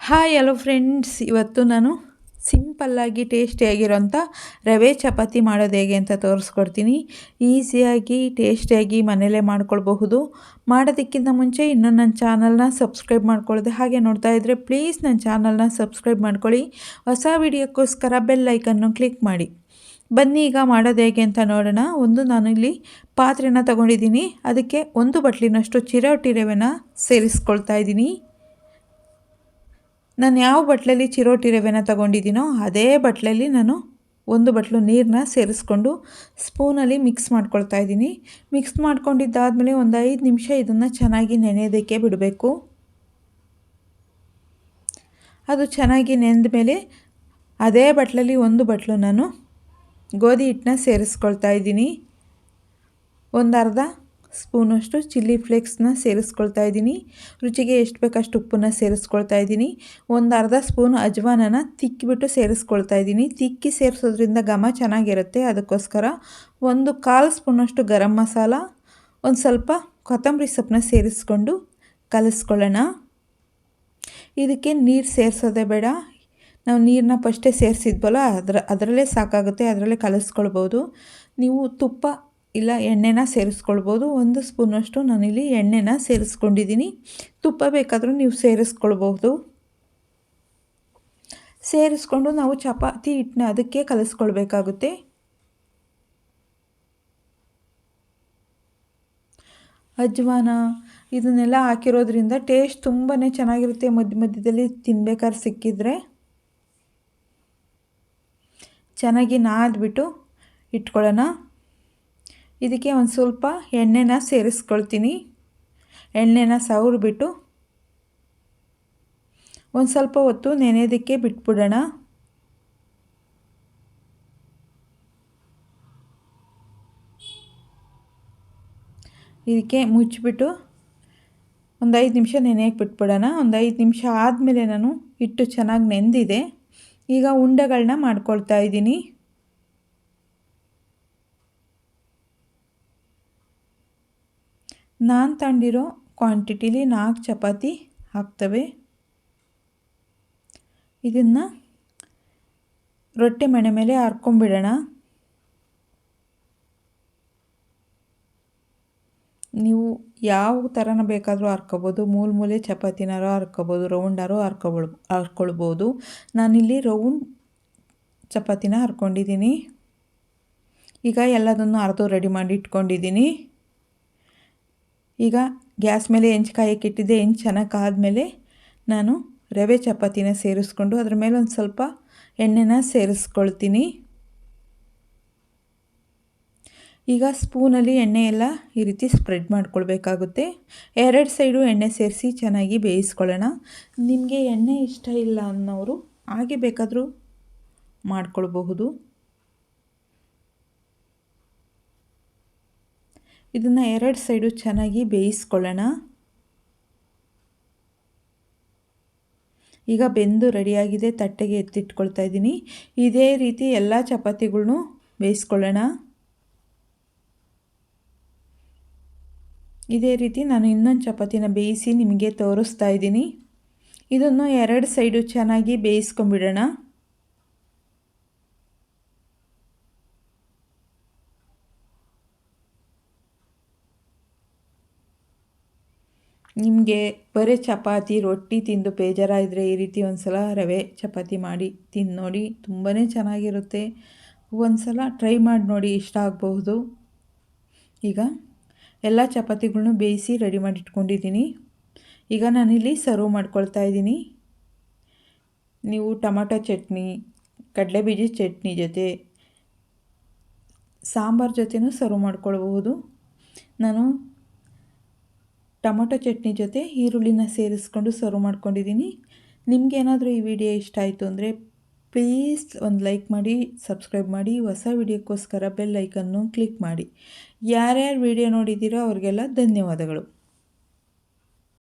Hi hello friends, ಇವತ್ತು ನಾನು ಸಿಂಪಲ್ಲಾಗಿ ಟೇಸ್ಟಿಯಾಗಿರೋಂಥ ರವೆ ಚಪಾತಿ ಮಾಡೋದು ಹೇಗೆ ಅಂತ ತೋರಿಸ್ಕೊಡ್ತೀನಿ. ಈಸಿಯಾಗಿ ಟೇಸ್ಟಿಯಾಗಿ ಮನೆಯಲ್ಲೇ ಮಾಡ್ಕೊಳ್ಬಹುದು. ಮಾಡೋದಕ್ಕಿಂತ ಮುಂಚೆ ಇನ್ನೂ ನನ್ನ ಚಾನಲ್ನ ಸಬ್ಸ್ಕ್ರೈಬ್ ಮಾಡ್ಕೊಳ್ಳದೆ ಹಾಗೆ ನೋಡ್ತಾ ಇದ್ದರೆ ಪ್ಲೀಸ್ ನನ್ನ ಚಾನಲ್ನ ಸಬ್ಸ್ಕ್ರೈಬ್ ಮಾಡ್ಕೊಳ್ಳಿ. ಹೊಸ ವಿಡಿಯೋಕ್ಕೋಸ್ಕರ ಬೆಲ್ ಐಕನ್ನು ಕ್ಲಿಕ್ ಮಾಡಿ. ಬನ್ನಿ ಈಗ ಮಾಡೋದು ಹೇಗೆ ಅಂತ ನೋಡೋಣ. ನಾನಿಲ್ಲಿ ಪಾತ್ರೆನ ತೊಗೊಂಡಿದ್ದೀನಿ. ಅದಕ್ಕೆ 1 ಬಟ್ಲಿನಷ್ಟು ಚಿರೋಟಿ ರವೆನ ಸೇರಿಸ್ಕೊಳ್ತಾ ಇದ್ದೀನಿ. ನಾನು ಯಾವ ಬಟ್ಲಲ್ಲಿ ಚಿರೋಟಿ ರವೆನ ತೊಗೊಂಡಿದ್ದೀನೋ ಅದೇ ಬಟ್ಲಲ್ಲಿ ನಾನು 1 ಬಟ್ಲು ನೀರನ್ನ ಸೇರಿಸ್ಕೊಂಡು ಸ್ಪೂನಲ್ಲಿ ಮಿಕ್ಸ್ ಮಾಡ್ಕೊಳ್ತಾ ಇದ್ದೀನಿ. ಮಿಕ್ಸ್ ಮಾಡ್ಕೊಂಡಿದ್ದಾದಮೇಲೆ ಒಂದು 5 ನಿಮಿಷ ಇದನ್ನು ಚೆನ್ನಾಗಿ ನೆನೆಯೋದಕ್ಕೆ ಬಿಡಬೇಕು. ಅದು ಚೆನ್ನಾಗಿ ನೆಂದ ಮೇಲೆ ಅದೇ ಬಟ್ಲಲ್ಲಿ 1 ಬಟ್ಲು ನಾನು ಗೋಧಿ ಹಿಟ್ಟನ್ನ ಸೇರಿಸ್ಕೊಳ್ತಾ ಇದ್ದೀನಿ. ಒಂದು ಅರ್ಧ ಸ್ಪೂನಷ್ಟು ಚಿಲ್ಲಿ ಫ್ಲೇಕ್ಸ್ನ ಸೇರಿಸ್ಕೊಳ್ತಾ ಇದ್ದೀನಿ. ರುಚಿಗೆ ಎಷ್ಟು ಬೇಕಷ್ಟು ಉಪ್ಪನ್ನು ಸೇರಿಸ್ಕೊಳ್ತಾ ಇದ್ದೀನಿ. ಒಂದು ಅರ್ಧ ಸ್ಪೂನ್ ಅಜ್ವಾನನ ತಿಕ್ಕಿಬಿಟ್ಟು ಸೇರಿಸ್ಕೊಳ್ತಾ ಇದ್ದೀನಿ. ತಿಕ್ಕಿ ಸೇರಿಸೋದ್ರಿಂದ ಘಮ ಚೆನ್ನಾಗಿರುತ್ತೆ. ಅದಕ್ಕೋಸ್ಕರ 1/4 ಸ್ಪೂನಷ್ಟು ಗರಂ ಮಸಾಲ, ಒಂದು ಸ್ವಲ್ಪ ಕೊತ್ತಂಬರಿ ಸೊಪ್ಪನ್ನ ಸೇರಿಸ್ಕೊಂಡು ಕಲಿಸ್ಕೊಳ್ಳೋಣ. ಇದಕ್ಕೆ ನೀರು ಸೇರಿಸೋದೇ ಬೇಡ. ನಾವು ನೀರನ್ನ ಫಸ್ಟೇ ಸೇರಿಸಿದ್ವಲ್ಲ, ಅದರಲ್ಲೇ ಸಾಕಾಗುತ್ತೆ. ಅದರಲ್ಲೇ ಕಲಿಸ್ಕೊಳ್ಬೋದು. ನೀವು ತುಪ್ಪ ಇಲ್ಲ ಎಣ್ಣೆನ ಸೇರಿಸ್ಕೊಳ್ಬೋದು. 1 ಸ್ಪೂನಷ್ಟು ನಾನಿಲ್ಲಿ ಎಣ್ಣೆನ ಸೇರಿಸ್ಕೊಂಡಿದ್ದೀನಿ. ತುಪ್ಪ ಬೇಕಾದರೂ ನೀವು ಸೇರಿಸ್ಕೊಳ್ಬಹುದು. ಸೇರಿಸ್ಕೊಂಡು ನಾವು ಚಪಾತಿ ಹಿಟ್ಟನ್ನ ಅದಕ್ಕೆ ಕಲಿಸ್ಕೊಳ್ಬೇಕಾಗುತ್ತೆ. ಅಜ್ವಾನ ಇದನ್ನೆಲ್ಲ ಹಾಕಿರೋದ್ರಿಂದ ಟೇಸ್ಟ್ ತುಂಬಾ ಚೆನ್ನಾಗಿರುತ್ತೆ. ಮಧ್ಯದಲ್ಲಿ ತಿನ್ಬೇಕಾದ್ರೆ ಸಿಕ್ಕಿದ್ರೆ ಚೆನ್ನಾಗಿ ನಾದ್ಬಿಟ್ಟು ಇಟ್ಕೊಳ್ಳೋಣ. ಇದಕ್ಕೆ ಒಂದು ಸ್ವಲ್ಪ ಎಣ್ಣೆನ ಸೇರಿಸ್ಕೊಳ್ತೀನಿ. ಎಣ್ಣೆನ ಸವರ್ಬಿಟ್ಟು ಒಂದು ಸ್ವಲ್ಪ ಹೊತ್ತು ನೆನೆಯೋದಕ್ಕೆ ಬಿಟ್ಬಿಡೋಣ. ಇದಕ್ಕೆ ಮುಚ್ಚಿಬಿಟ್ಟು ಒಂದು 5 ನಿಮಿಷ ನೆನೆಯೋಕ್ಕೆ ಬಿಟ್ಬಿಡೋಣ. ಒಂದು 5 ನಿಮಿಷ ಆದಮೇಲೆ ನಾನು ಹಿಟ್ಟು ಚೆನ್ನಾಗಿ ನೆಂದಿದೆ. ಈಗ ಉಂಡೆಗಳನ್ನ ಮಾಡ್ಕೊಳ್ತಾ ಇದ್ದೀನಿ. ನಾನು ತಗೊಂಡಿರೋ ಕ್ವಾಂಟಿಟಿಲಿ 4 ಚಪಾತಿ ಆಗ್ತವೆ. ಇದನ್ನು ರೊಟ್ಟಿ ಮಣೆ ಮೇಲೆ ಹರ್ಕೊಂಬಿಡೋಣ. ನೀವು ಯಾವ ಥರನ ಬೇಕಾದರೂ ಹರ್ಕೊಬೋದು. ಮೂಲೆ ಚಪಾತಿನಾರು ಹರ್ಕೊಬೋದು, ರೌಂಡಾರು ಹರ್ಕೊಳ್ಬೋದು. ನಾನಿಲ್ಲಿ ರೌಂಡ್ ಚಪಾತಿನ ಹರ್ಕೊಂಡಿದ್ದೀನಿ. ಈಗ ಎಲ್ಲದನ್ನು ಅರ್ದು ರೆಡಿ ಮಾಡಿ ಇಟ್ಕೊಂಡಿದ್ದೀನಿ. ಈಗ ಗ್ಯಾಸ್ ಮೇಲೆ ಹೆಂಚು ಕಾಯಕ್ಕೆ ಇಟ್ಟಿದ್ದೆ. ಹೆಂಚು ಚೆನ್ನಾಗಿ ಕಾದ್ಮೇಲೆ ನಾನು ರವೆ ಚಪಾತಿನ ಸೇರಿಸ್ಕೊಂಡು ಅದ್ರ ಮೇಲೆ ಒಂದು ಸ್ವಲ್ಪ ಎಣ್ಣೆನ ಸೇರಿಸ್ಕೊಳ್ತೀನಿ. ಈಗ ಸ್ಪೂನಲ್ಲಿ ಎಣ್ಣೆ ಎಲ್ಲ ಈ ರೀತಿ ಸ್ಪ್ರೆಡ್ ಮಾಡ್ಕೊಳ್ಬೇಕಾಗುತ್ತೆ. 2 ಸೈಡು ಎಣ್ಣೆ ಸೇರಿಸಿ ಚೆನ್ನಾಗಿ ಬೇಯಿಸ್ಕೊಳ್ಳೋಣ. ನಿಮಗೆ ಎಣ್ಣೆ ಇಷ್ಟ ಇಲ್ಲ ಅನ್ನೋರು ಹಾಗೆ ಬೇಕಾದರೂ ಮಾಡ್ಕೊಳ್ಬಹುದು. ಇದನ್ನು 2 ಸೈಡು ಚೆನ್ನಾಗಿ ಬೇಯಿಸ್ಕೊಳ್ಳೋಣ. ಈಗ ಬೆಂದು ರೆಡಿಯಾಗಿದೆ. ತಟ್ಟೆಗೆ ಎತ್ತಿಟ್ಕೊಳ್ತಾ ಇದ್ದೀನಿ. ಇದೇ ರೀತಿ ಎಲ್ಲ ಚಪಾತಿಗಳ್ನೂ ಬೇಯಿಸ್ಕೊಳ್ಳೋಣ. ಇದೇ ರೀತಿ ನಾನು ಇನ್ನೊಂದು ಚಪಾತಿನ ಬೇಯಿಸಿ ನಿಮಗೆ ತೋರಿಸ್ತಾ ಇದ್ದೀನಿ. ಇದನ್ನು 2 ಸೈಡು ಚೆನ್ನಾಗಿ ಬೇಯಿಸ್ಕೊಂಬಿಡೋಣ. ನಿಮಗೆ ಬರೀ ಚಪಾತಿ ರೊಟ್ಟಿ ತಿಂದು ಬೇಜಾರಾದರೆ ಈ ರೀತಿ ಒಂದು ಸಲ ರವೆ ಚಪಾತಿ ಮಾಡಿ ತಿಂದು ನೋಡಿ. ತುಂಬಾ ಚೆನ್ನಾಗಿರುತ್ತೆ. ಒಂದು ಸಲ ಟ್ರೈ ಮಾಡಿ ನೋಡಿ, ಇಷ್ಟ ಆಗಬಹುದು. ಈಗ ಎಲ್ಲ ಚಪಾತಿಗಳ್ನೂ ಬೇಯಿಸಿ ರೆಡಿ ಮಾಡಿ ಇಟ್ಕೊಂಡಿದ್ದೀನಿ. ಈಗ ನಾನಿಲ್ಲಿ ಸರ್ವ್ ಮಾಡ್ಕೊಳ್ತಾ ಇದ್ದೀನಿ. ನೀವು ಟೊಮಟೊ ಚಟ್ನಿ, ಕಡಲೆಬೀಜದ ಚಟ್ನಿ ಜೊತೆ, ಸಾಂಬಾರು ಜೊತೆನೂ ಸರ್ವ್ ಮಾಡ್ಕೊಳ್ಬಹುದು. ನಾನು ಟೊಮೊಟೊ ಚಟ್ನಿ ಜೊತೆ ಈರುಳ್ಳಿನ ಸೇರಿಸ್ಕೊಂಡು ಸರ್ವ್ ಮಾಡ್ಕೊಂಡಿದ್ದೀನಿ. ನಿಮಗೇನಾದರೂ ಈ ವಿಡಿಯೋ ಇಷ್ಟ ಆಯಿತು ಅಂದರೆ ಪ್ಲೀಸ್ ಒಂದು ಲೈಕ್ ಮಾಡಿ, ಸಬ್ಸ್ಕ್ರೈಬ್ ಮಾಡಿ. ಹೊಸ ವಿಡಿಯೋಕ್ಕೋಸ್ಕರ ಬೆಲ್ ಐಕನ್ನು ಕ್ಲಿಕ್ ಮಾಡಿ. ಯಾರ್ಯಾರು ವಿಡಿಯೋ ನೋಡಿದ್ದೀರೋ ಅವ್ರಿಗೆಲ್ಲ ಧನ್ಯವಾದಗಳು.